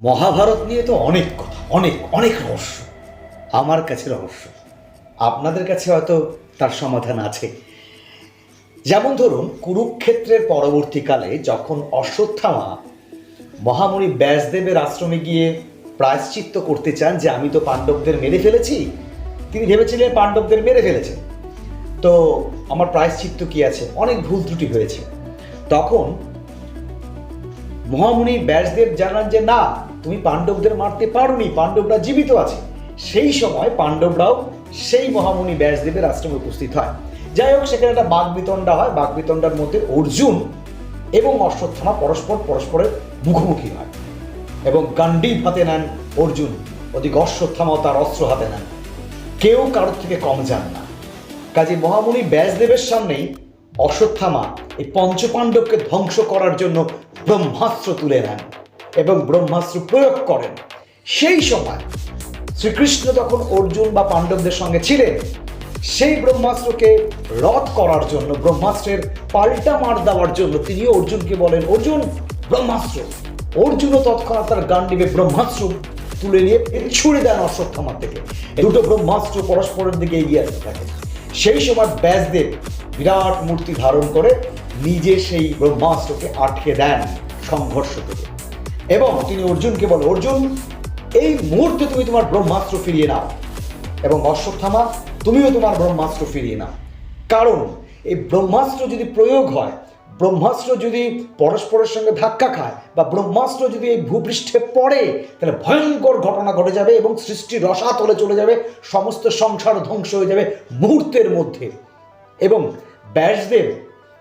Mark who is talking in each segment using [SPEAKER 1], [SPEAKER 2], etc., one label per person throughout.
[SPEAKER 1] মহাভারত নিয়ে তো অনেক কথা, অনেক অনেক রহস্য। আমার কাছে রহস্য, আপনাদের কাছে হয়তো তার সমাধান আছে। যেমন ধরুন, কুরুক্ষেত্রের পরবর্তীকালে যখন অশ্বত্থামা মহামুনি ব্যাসদেবের আশ্রমে গিয়ে প্রায়শ্চিত্ত করতে চান যে আমি তো পাণ্ডবদের মেরে ফেলেছি, তিনি ভেবেছিলেন পাণ্ডবদের মেরে ফেলেছেন, তো আমার প্রায়শ্চিত্ত কি আছে, অনেক ভুল ত্রুটি হয়েছে। তখন মহামুনি ব্যাসদেব জানান যে না, তুমি পাণ্ডবদের মারতে পারোনি, পাণ্ডবরা জীবিত আছে। সেই সময় পাণ্ডবরাও সেই মহামুনি ব্যাসদেবের আশ্রমে উপস্থিত হয়। যাই হোক, সেখানে একটা বাগবিতণ্ডা হয়। বাগবিতণ্ডার মধ্যে অর্জুন এবং অশ্বত্থামা পরস্পরের মুখোমুখি হয় এবং গান্ডীব হাতে নেন অর্জুন, ওদিকে অশ্বত্থামাও তার অস্ত্র হাতে নেন। কেউ কারোর থেকে কম যান না। কাজে মহামুনি ব্যাসদেবের সামনেই অশ্বত্থামা এই পঞ্চপাণ্ডবকে ধ্বংস করার জন্য ব্রহ্মাস্ত্র তুলে নেন এবং ব্রহ্মাস্ত্র প্রয়োগ করেন। সেই সময় শ্রীকৃষ্ণ তখন অর্জুন বা পাণ্ডবদের সঙ্গে ছিলেন। সেই ব্রহ্মাস্ত্রকে রদ করার জন্য, ব্রহ্মাস্ত্রের পাল্টা মার দেওয়ার জন্য তিনি অর্জুনকে বলেন, অর্জুন ব্রহ্মাস্ত্র। অর্জুনও তৎক্ষণাৎ তার গান্ডীবে ব্রহ্মাস্ত্র তুলে নিয়ে ছুড়ে দেন অশ্বত্থামার থেকে। দুটো ব্রহ্মাস্ত্র পরস্পরের দিকে এগিয়ে আসতে থাকে। সেই সময় ব্যাসদেব বিরাট মূর্তি ধারণ করে নিজে সেই ব্রহ্মাস্ত্রকে আটকে দেন সংঘর্ষ থেকে, এবং তিনি অর্জুনকে বলেন, অর্জুন এই মুহূর্তে তুমি তোমার ব্রহ্মাস্ত্র ফিরিয়ে নাও, এবং অশ্বত্থামা তুমিও তোমার ব্রহ্মাস্ত্র ফিরিয়ে নাও। কারণ এই ব্রহ্মাস্ত্র যদি প্রয়োগ হয়, ব্রহ্মাস্ত্র যদি পরস্পরের সঙ্গে ধাক্কা খায়, বা ব্রহ্মাস্ত্র যদি এই ভূপৃষ্ঠে পড়ে, তাহলে ভয়ঙ্কর ঘটনা ঘটে যাবে এবং সৃষ্টি রসাতলে চলে যাবে, সমস্ত সংসার ধ্বংস হয়ে যাবে মুহূর্তের মধ্যে। এবং ব্যাসদেব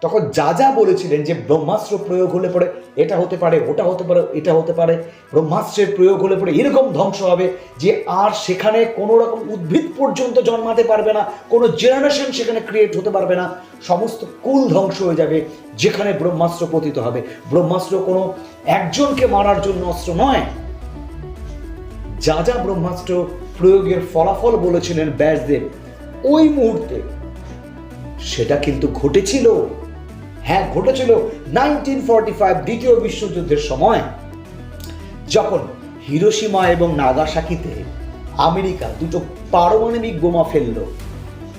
[SPEAKER 1] তখন যা যা বলেছিলেন যে ব্রহ্মাস্ত্র প্রয়োগ হলে পরে এটা হতে পারে, ওটা হতে পারে, এটা হতে পারে, ব্রহ্মাস্ত্রের প্রয়োগ হলে পরে এরকম ধ্বংস হবে যে আর সেখানে কোনো রকম উদ্ভিদ পর্যন্ত জন্মাতে পারবে না, কোনো জেনারেশন সেখানে ক্রিয়েট হতে পারবে না, সমস্ত কুল ধ্বংস হয়ে যাবে যেখানে ব্রহ্মাস্ত্র পতিত হবে। ব্রহ্মাস্ত্র কোনো একজনকে মারার জন্য অস্ত্র নয়। যা যা ব্রহ্মাস্ত্র প্রয়োগের ফলাফল বলেছিলেন ব্যাসদেব ওই মুহূর্তে, সেটা কিন্তু ঘটেছিল। হ্যাঁ, ঘটেছিল 1945 দ্বিতীয় বিশ্বযুদ্ধের সময়, যখন হিরোশিমা এবং নাগাসাকিতে আমেরিকা দুটো পারমাণবিক বোমা ফেলল।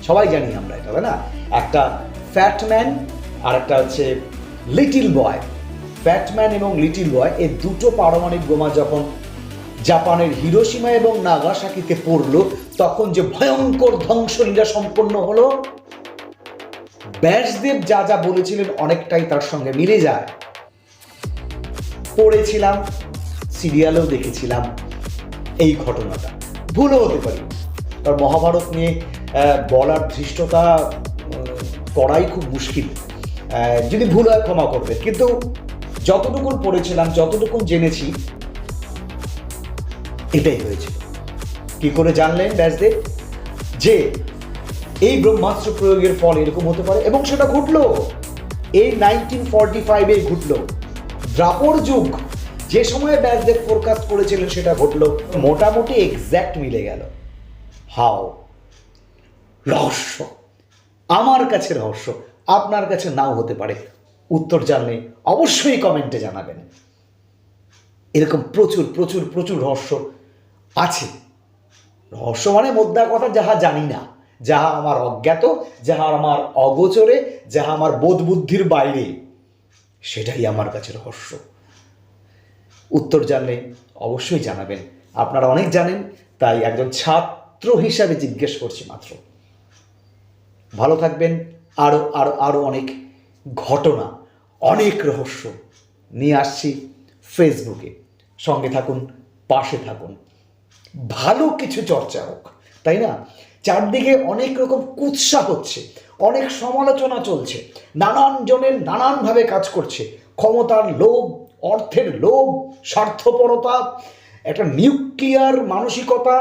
[SPEAKER 1] সবাই জানি আমরা এটা, তাই না? একটা ফ্যাটম্যান আর একটা হচ্ছে লিটিল বয়। ফ্যাটম্যান এবং লিটিল বয়, এই দুটো পারমাণবিক বোমা যখন জাপানের হিরোশিমা এবং নাগাসাকিতে পড়লো, তখন যে ভয়ঙ্কর ধ্বংসলীলা সম্পন্ন হলো, ব্যাসদেব যা যা বলেছিলেন অনেকটাই তার সঙ্গে মিলে যায়। পড়েছিলাম, সিরিয়ালেও দেখেছিলাম এই ঘটনাটা। ভুলও হতে পারি, কারণ মহাভারত নিয়ে বলার ধৃষ্টতা করাই খুব মুশকিল। যদি ভুল হয় ক্ষমা করবে, কিন্তু যতটুকুন পড়েছিলাম, যতটুকুন জেনেছি, এটাই হয়েছিল। কি করে জানলেন ব্যাসদেব যে এই ব্রহ্মাস্ত্র প্রয়োগের ফল এরকম হতে পারে? এবং সেটা ঘটলো এই 1945-এ ঘটলো। দ্রাপর যুগ যে সময়ে ব্যাসদেব ফোরকাস্ট করেছিলেন সেটা ঘটলো, মোটামুটি এক্স্যাক্ট মিলে গেল। হাও রহস্য, আমার কাছে রহস্য, আপনার কাছে নাও হতে পারে। উত্তর জানলে অবশ্যই কমেন্টে জানাবেন। এরকম প্রচুর প্রচুর প্রচুর রহস্য আছে। রহস্য মানে মোদ্দা কথা, যাহা জানি না, যাহা আমার অজ্ঞাত, যাহা আমার অগোচরে, যাহা আমার বোধ বুদ্ধির বাইরে, সেটাই আমার কাছে রহস্য। উত্তর জানলে অবশ্যই জানাবেন। আপনারা অনেক জানেন, তাই একজন ছাত্র হিসাবে জিজ্ঞেস করছি মাত্র। ভালো থাকবেন। আরো আরো আরো অনেক ঘটনা, অনেক রহস্য নিয়ে আসছি ফেসবুকে। সঙ্গে থাকুন, পাশে থাকুন। ভালো কিছু চর্চা হোক, তাই না? চারদিকে অনেক রকম কুৎসা হচ্ছে, অনেক সমালোচনা চলছে, নানান জনের নানানভাবে কাজ করছে। ক্ষমতার লোভ, অর্থের লোভ, স্বার্থপরতা, একটা নিউক্লিয়ার মানসিকতা,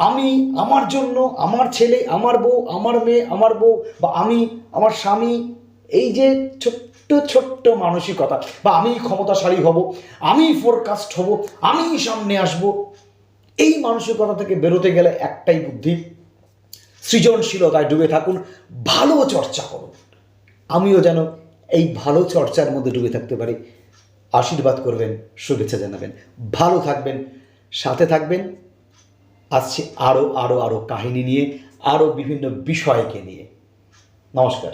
[SPEAKER 1] আমি, আমার জন্য, আমার ছেলে, আমার বউ, আমার মেয়ে, আমার বউ, বা আমি, আমার স্বামী, এই যে ছোট্ট ছোট্ট মানসিকতা, বা আমি ক্ষমতাশালী হব, আমি ফোরকাস্ট হব, আমি সামনে আসব, এই মানসিকতা থেকে বেরোতে গেলে একটাই বুদ্ধি, সৃজনশীলতায় ডুবে থাকুন, ভালো চর্চা করুন। আমিও যেন এই ভালো চর্চার মধ্যে ডুবে থাকতে পারি। আশীর্বাদ করবেন, শুভেচ্ছা জানাবেন। ভালো থাকবেন, সাথে থাকবেন। আসছে আরও আরও আরও কাহিনী নিয়ে, আরও বিভিন্ন বিষয়কে নিয়ে। নমস্কার।